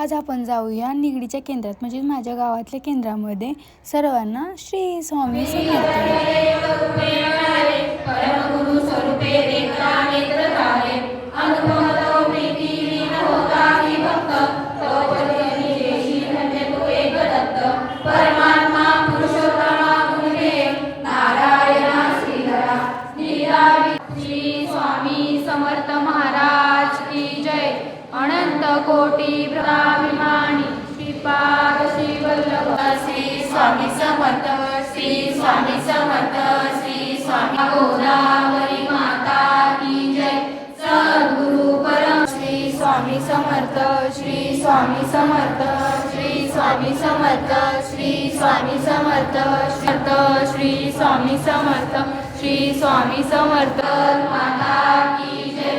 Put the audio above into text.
आज आपण जाऊया निगडीच्या केंद्रात म्हणजे माझ्या गावातल्या केंद्रामध्ये. सर्वांना श्री स्वामी समर्थ. श्री स्वामी समर्थ महाराज की जय. अनंत कोटी ब्रह्माभिमानी श्रीपाद श्री वल्लभ श्री स्वामी समर्थ. श्री स्वामी समर्थ. श्री स्वामी गोदावरी माता की जय. सद्गुरु परम श्री स्वामी समर्थ. श्री स्वामी समर्थ. श्री स्वामी समर्थ. श्री स्वामी समर्थ. श्री स्वामी समर्थ. श्री स्वामी समर्थ माता की जय.